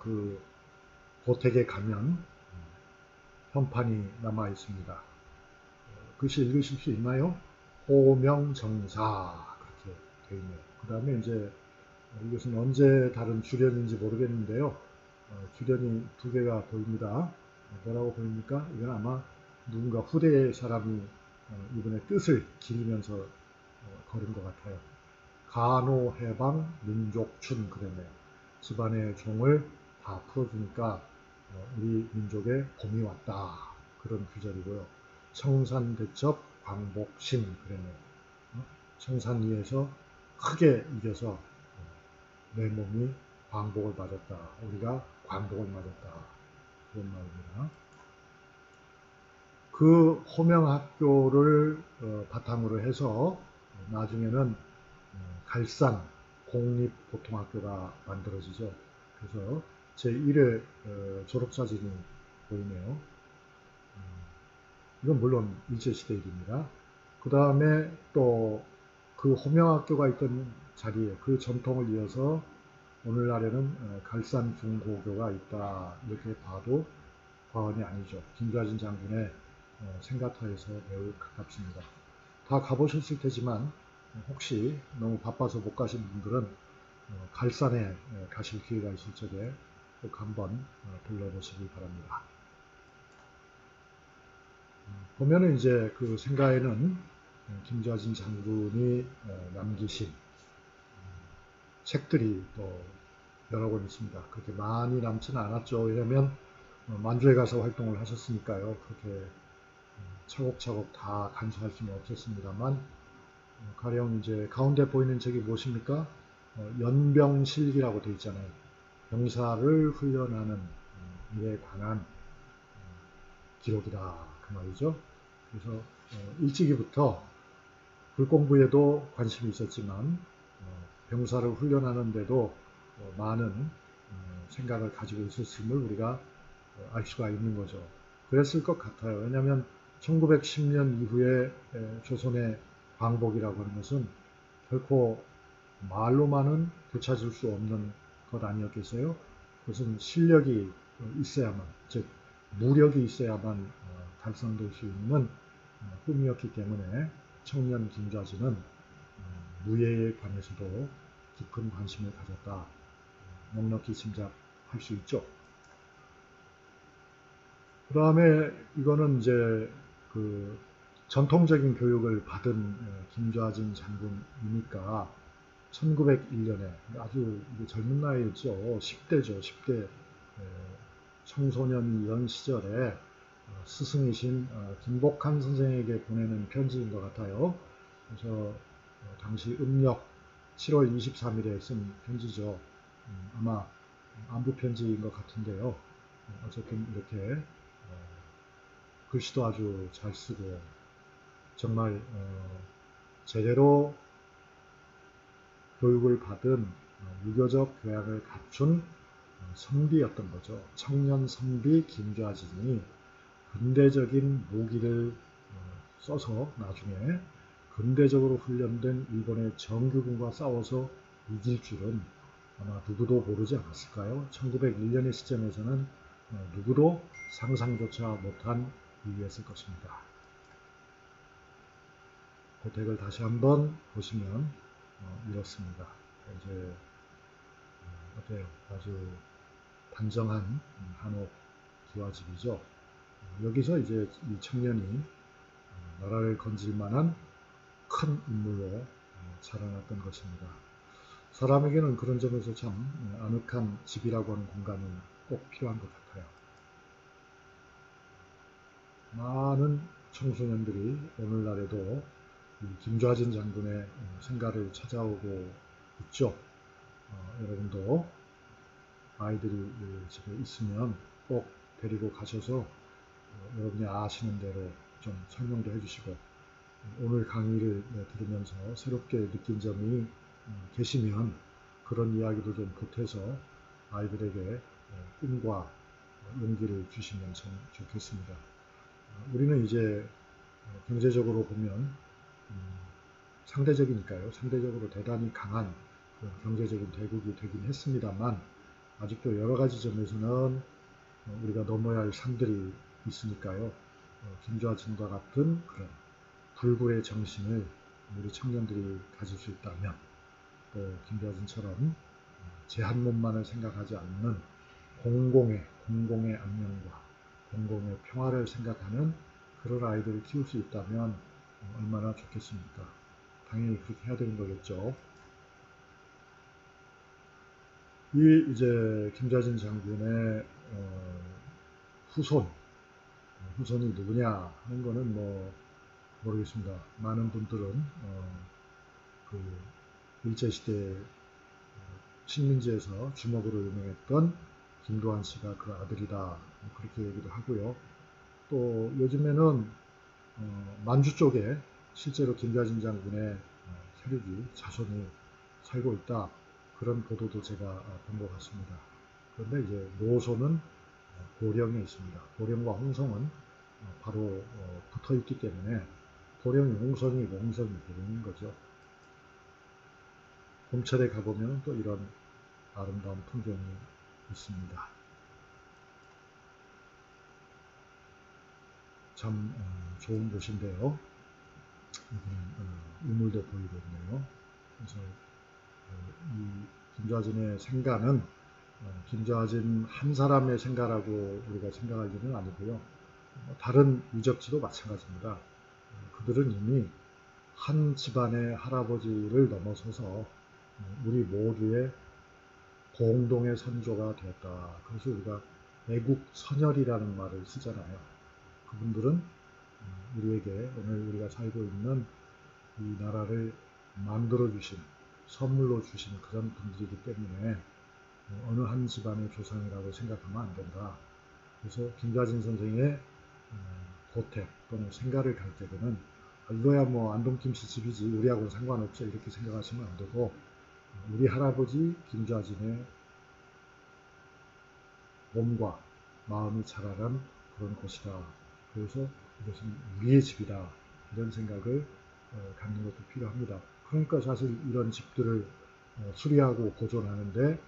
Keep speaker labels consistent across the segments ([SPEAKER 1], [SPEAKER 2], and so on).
[SPEAKER 1] 그 고택에 가면 현판이 남아 있습니다. 글씨 읽으실 수 있나요? 호명정사 그렇게 되어 있네요. 그 다음에 이제 이것은 언제 다른 주련인지 모르겠는데요. 주련이 두 개가 보입니다. 뭐라고 보입니까? 이건 아마 누군가 후대의 사람이 이분의 뜻을 기리면서 걸은 것 같아요. 간호해방 민족춘 그랬네요. 집안의 종을 다 풀어주니까 우리 민족에 봄이 왔다. 그런 구절이고요. 청산대첩 광복신 그랬네요. 청산 위에서 크게 이겨서 내 몸이 광복을 맞았다. 우리가 광복을 맞았다. 그런 말입니다. 그 호명학교를 바탕으로 해서 나중에는 갈산 공립보통학교가 만들어지죠. 그래서 제1회 졸업사진이 보이네요. 이건 물론 일제시대 일입니다. 그 다음에 또 그 호명학교가 있던 자리에 그 전통을 이어서 오늘날에는 갈산 중고교가 있다. 이렇게 봐도 과언이 아니죠. 김좌진 장군의 생가터에서 매우 가깝습니다. 다 가보셨을 테지만 혹시 너무 바빠서 못 가신 분들은 갈산에 가실 기회가 있을 적에 꼭 한번 들러보시기 바랍니다. 보면은 이제 그 생가에는 김좌진 장군이 남기신 책들이 또 여러 권 있습니다. 그렇게 많이 남지는 않았죠. 왜냐하면 만주에 가서 활동을 하셨으니까요. 그렇게 차곡차곡 다 간수할 수는 없었습니다만 가령 이제 가운데 보이는 책이 무엇입니까? 연병실기라고 되어 있잖아요. 병사를 훈련하는 일에 관한 기록이다 그 말이죠. 그래서 일찍이부터 불공부에도 관심이 있었지만 병사를 훈련하는데도 많은 생각을 가지고 있었음을 우리가 알 수가 있는 거죠. 그랬을 것 같아요. 왜냐하면 1910년 이후에 조선의 광복이라고 하는 것은 결코 말로만은 되찾을 수 없는 것 아니었겠어요? 그것은 실력이 있어야만, 즉 무력이 있어야만 달성될 수 있는 꿈이었기 때문에 청년 김좌진은 무예에 관해서도 깊은 관심을 가졌다. 넉넉히 짐작할 수 있죠. 그 다음에 이거는 이제 그 전통적인 교육을 받은 김좌진 장군이니까 1901년에 아주 젊은 나이였죠. 10대죠. 10대 청소년이 이런 시절에 스승이신 김복한 선생에게 보내는 편지인 것 같아요. 그래서 당시 음력 7월 23일에 쓴 편지죠. 아마 안부 편지인 것 같은데요. 어쨌든 이렇게 글씨도 아주 잘 쓰고 정말 제대로 교육을 받은 유교적 교양을 갖춘 선비였던 거죠. 청년 선비 김좌진이 근대적인 무기를 써서 나중에 근대적으로 훈련된 일본의 정규군과 싸워서 이길 줄은 아마 누구도 모르지 않았을까요? 1901년의 시점에서는 누구도 상상조차 못한 일이었을 것입니다. 고택을 다시 한번 보시면 이렇습니다. 이제 어때요? 아주 단정한 한옥 기와집이죠. 여기서 이제 이 청년이 나라를 건질 만한 큰 인물로 자라났던 것입니다. 사람에게는 그런 점에서 참 아늑한 집이라고 하는 공간이 꼭 필요한 것 같아요. 많은 청소년들이 오늘날에도 김좌진 장군의 생가를 찾아오고 있죠. 여러분도 아이들이 집에 있으면 꼭 데리고 가셔서 여러분이 아시는 대로 좀 설명도 해주시고 오늘 강의를 들으면서 새롭게 느낀 점이 계시면 그런 이야기도 좀 보태서 아이들에게 꿈과 용기를 주시면 참 좋겠습니다. 우리는 이제 경제적으로 보면 상대적이니까요. 상대적으로 대단히 강한 경제적인 대국이 되긴 했습니다만 아직도 여러 가지 점에서는 우리가 넘어야 할 산들이 있으니까요. 김좌진과 같은 그런 불굴의 정신을 우리 청년들이 가질 수 있다면, 또 김좌진처럼 제 한 몸만을 생각하지 않는 공공의 안녕과 공공의 평화를 생각하는 그런 아이들을 키울 수 있다면 얼마나 좋겠습니까? 당연히 그렇게 해야 되는 거겠죠. 이제 김좌진 장군의 후손이 누구냐 하는 거는 뭐 모르겠습니다. 많은 분들은 그 일제시대 식민지에서 주먹으로 유명했던 김도한 씨가 그 아들이다, 그렇게 얘기도 하고요. 또 요즘에는 만주 쪽에 실제로 김좌진 장군의 세력이 자손이 살고 있다, 그런 보도도 제가 본 것 같습니다. 그런데 이제 노소는 고령에 있습니다. 고령과 홍성은 바로 붙어 있기 때문에 고령이 홍성이고 홍성이 고령인 거죠. 봄철에 가보면 또 이런 아름다운 풍경이 있습니다. 참 좋은 곳인데요. 여기는 우물도 보이고 있네요. 그래서 이 김좌진의 생가는 김좌진 한 사람의 생가라고 우리가 생각할 일은 아니고요. 다른 유적지도 마찬가지입니다. 그들은 이미 한 집안의 할아버지를 넘어서서 우리 모두의 공동의 선조가 되었다. 그래서 우리가 애국 선열이라는 말을 쓰잖아요. 그분들은 우리에게 오늘 우리가 살고 있는 이 나라를 만들어 주신, 선물로 주신 그런 분들이기 때문에 어느 한 집안의 조상이라고 생각하면 안 된다. 그래서 김좌진 선생의 고택 또는 생가를 갈 때는 이거야 뭐 안동김씨 집이지 우리하고는 상관없어, 이렇게 생각하시면 안 되고, 우리 할아버지 김좌진의 몸과 마음이 자라난 그런 곳이다. 그래서 이것은 우리의 집이다, 이런 생각을 갖는 것도 필요합니다. 그러니까 사실 이런 집들을 수리하고 보존하는데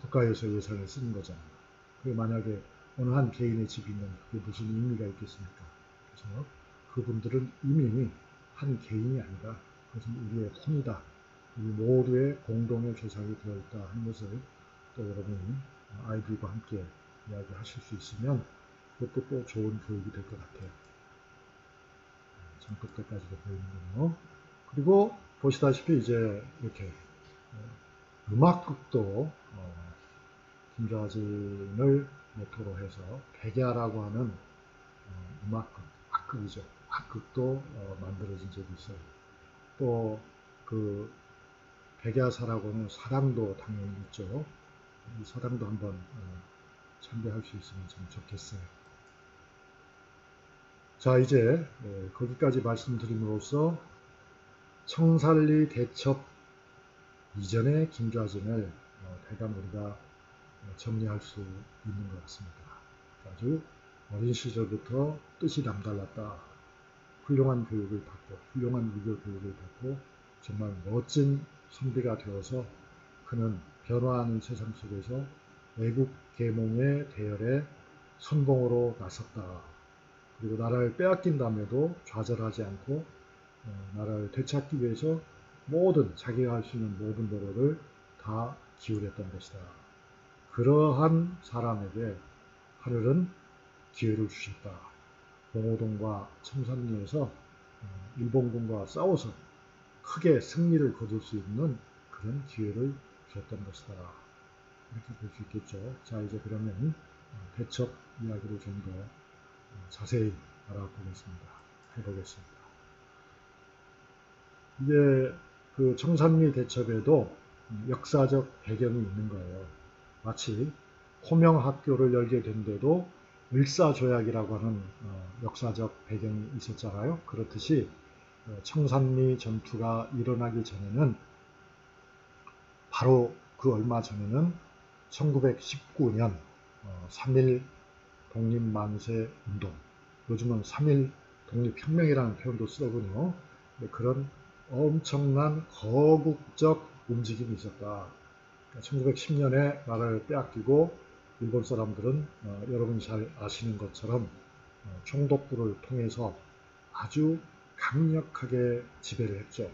[SPEAKER 1] 국가에서 예산을 쓰는 거잖아요. 그게 만약에 어느 한 개인의 집이면 그게 무슨 의미가 있겠습니까? 그래서 그분들은 이미 한 개인이 아니라 그것은 우리의 혼이다, 우리 모두의 공동의 조상이 되어있다 하는 것을 또 여러분이 아이들과 함께 이야기하실 수 있으면 그것도 또 좋은 교육이 될 것 같아요. 장독대까지도 보이는군요. 그리고 보시다시피 이제 이렇게 음악극도 김좌진을 모토로 해서 백야라고 하는 음악극, 악극이죠. 악극도 만들어진 적이 있어요. 또 그 백야사라고는 사랑도 당연히 있죠. 이 사랑도 한번 참배할 수 있으면 참 좋겠어요. 자, 이제 거기까지 말씀드림으로써 청산리 대첩 이전의 김좌진을 대강 우리가 정리할 수 있는 것 같습니다. 아주 어린 시절부터 뜻이 남달랐다. 훌륭한 교육을 받고 훌륭한 유교 교육을 받고 정말 멋진 선비가 되어서 그는 변화하는 세상 속에서 애국 계몽의 대열에 선봉으로 나섰다. 그리고 나라를 빼앗긴다음에도 좌절하지 않고 나라를 되찾기 위해서 자기가 할 수 있는 모든 노력을 다 기울였던 것이다. 그러한 사람에게 하늘은 기회를 주셨다. 봉오동과 청산리에서 일본군과 싸워서 크게 승리를 거둘 수 있는 그런 기회를 주었던 것이다. 이렇게 볼 수 있겠죠. 자, 이제 그러면 대첩 이야기를 좀 더 자세히 해보겠습니다. 이제 그 청산리 대첩에도 역사적 배경이 있는 거예요. 마치 호명학교를 열게 된 데도 을사조약이라고 하는 역사적 배경이 있었잖아요. 그렇듯이 청산리 전투가 일어나기 전에는, 바로 그 얼마 전에는 1919년 3.1 독립만세 운동, 요즘은 3.1 독립혁명이라는 표현도 쓰더군요. 그런 엄청난 거국적 움직임이 있었다. 1910년에 나라를 빼앗기고 일본 사람들은 여러분이 잘 아시는 것처럼 총독부를 통해서 아주 강력하게 지배를 했죠.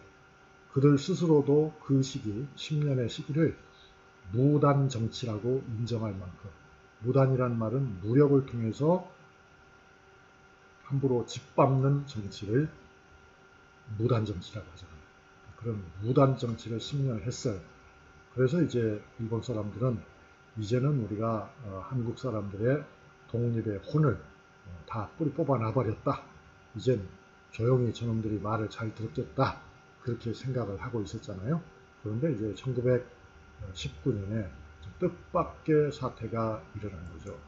[SPEAKER 1] 그들 스스로도 그 시기, 10년의 시기를 무단 정치라고 인정할 만큼, 무단이란 말은 무력을 통해서 함부로 짓밟는 정치를 무단 정치라고 하잖아요. 그런 무단 정치를 10년 했어요. 그래서 이제 일본 사람들은 이제는 우리가 한국 사람들의 독립의 혼을 다 뿌리 뽑아놔버렸다. 이젠 조용히 저놈들이 말을 잘 들었겠다. 그렇게 생각을 하고 있었잖아요. 그런데 이제 1919년에 뜻밖의 사태가 일어난 거죠.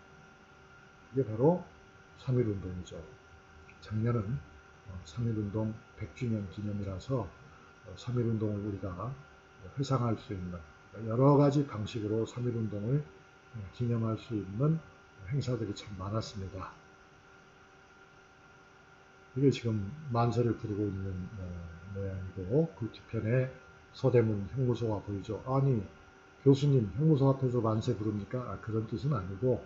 [SPEAKER 1] 이게 바로 3.1운동이죠. 작년은 3.1운동 100주년 기념이라서 3.1운동을 우리가 회상할 수 있는 여러 가지 방식으로 3.1운동을 기념할 수 있는 행사들이 참 많았습니다. 이게 지금 만세를 부르고 있는 모양이고 그 뒤편에 서대문 형무소가 보이죠. 아니 교수님 형무소 앞에서 만세 부릅니까? 그런 뜻은 아니고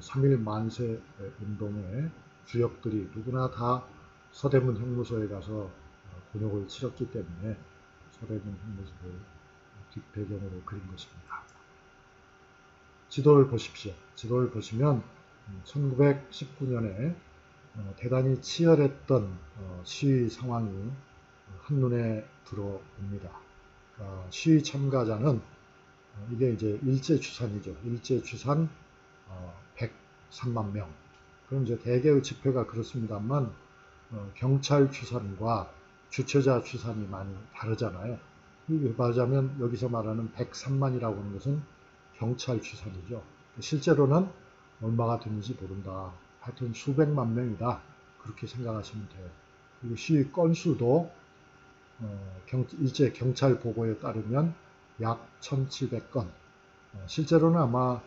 [SPEAKER 1] 3.1 만세 운동의 주역들이 누구나 다 서대문 형무소에 가서 곤욕을 치렀기 때문에 서대문 형무소를 뒷배경으로 그린 것입니다. 지도를 보십시오. 지도를 보시면 1919년에 대단히 치열했던 시위 상황이 한눈에 들어옵니다. 시위 참가자는 이게 이제 일제추산이죠. 일제추산 103만 명. 그럼 이제 대개의 지표가 그렇습니다만 경찰 추산과 주최자 추산이 많이 다르잖아요. 말하자면 여기서 말하는 103만이라고 하는 것은 경찰 추산이죠. 실제로는 얼마가 되는지 모른다. 하여튼 수백만 명이다. 그렇게 생각하시면 돼요. 그리고 시위 건수도 일제 경찰 보고에 따르면 약 1700건. 실제로는 아마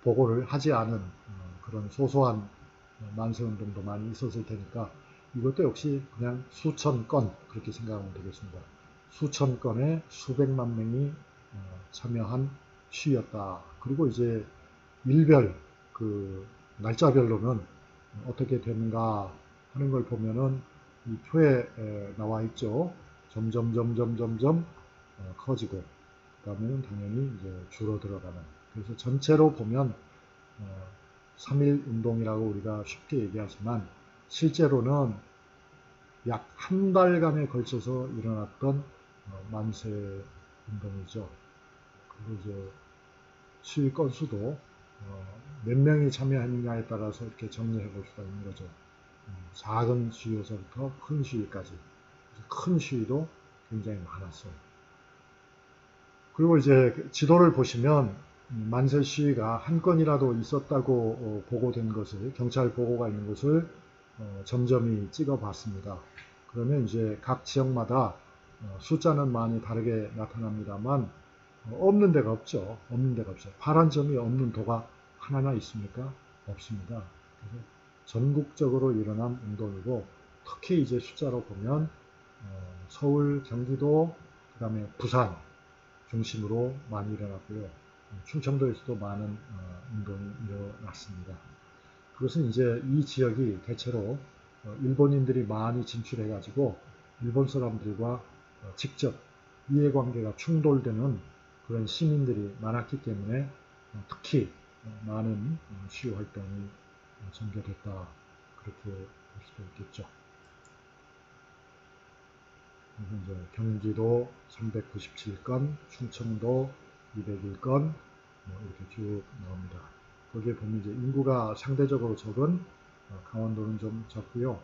[SPEAKER 1] 보고를 하지 않은 그런 소소한 만세운동도 많이 있었을 테니까 이것도 역시 그냥 수천 건 그렇게 생각하면 되겠습니다. 수천 건에 수백만 명이 참여한 시위였다. 그리고 이제 일별 그 날짜별로는 어떻게 되는가 하는 걸 보면은 이 표에 나와 있죠. 점점 커지고 그다음에는 당연히 이제 줄어들어가는. 그래서 전체로 보면 3.1 운동이라고 우리가 쉽게 얘기하지만 실제로는 약 한 달간에 걸쳐서 일어났던 만세 운동이죠. 그리고 이제 시위 건수도 몇 명이 참여했느냐에 따라서 이렇게 정리해 볼 수가 있는 거죠. 작은 시위에서부터 큰 시위까지. 큰 시위도 굉장히 많았어요. 그리고 이제 지도를 보시면 만세 시위가 한 건이라도 있었다고 보고된 것을, 경찰 보고가 있는 것을 점점이 찍어 봤습니다. 그러면 이제 각 지역마다 숫자는 많이 다르게 나타납니다만 없는 데가 없죠. 없는 데가 없어요. 파란 점이 없는 도가 하나나 있습니까? 없습니다. 그래서 전국적으로 일어난 운동이고 특히 이제 숫자로 보면 서울, 경기도, 그 다음에 부산 중심으로 많이 일어났고요. 충청도에서도 많은 운동이 일어났습니다. 그것은 이제 이 지역이 대체로 일본인들이 많이 진출해가지고 일본 사람들과 직접 이해관계가 충돌되는 그런 시민들이 많았기 때문에 특히 많은 시위 활동이 전개됐다. 그렇게 볼 수도 있겠죠. 그래서 이제 경기도 397건, 충청도 201건, 이렇게 쭉 나옵니다. 거기에 보면 이제 인구가 상대적으로 적은 강원도는 좀 적고요.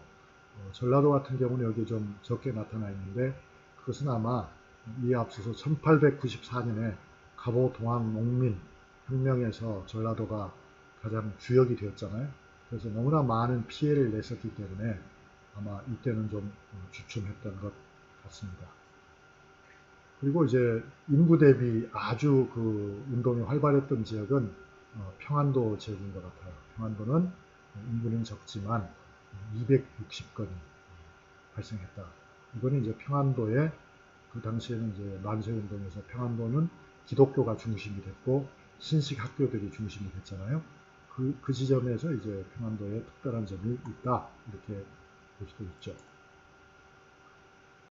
[SPEAKER 1] 전라도 같은 경우는 여기 좀 적게 나타나 있는데 그것은 아마 이에 앞서서 1894년에 갑오 동학 농민 혁명에서 전라도가 가장 주역이 되었잖아요. 그래서 너무나 많은 피해를 냈었기 때문에 아마 이때는 좀 주춤했던 것 같습니다. 그리고 이제 인구 대비 아주 그 운동이 활발했던 지역은 평안도 지역인 것 같아요. 평안도는 인구는 적지만 260건이 발생했다. 이거는 이제 평안도에 그 당시에는 이제 만세운동에서 평안도는
[SPEAKER 2] 기독교가 중심이 됐고 신식 학교들이 중심이 됐잖아요. 그 지점에서 이제 평안도에 특별한 점이 있다 이렇게 볼 수도 있죠.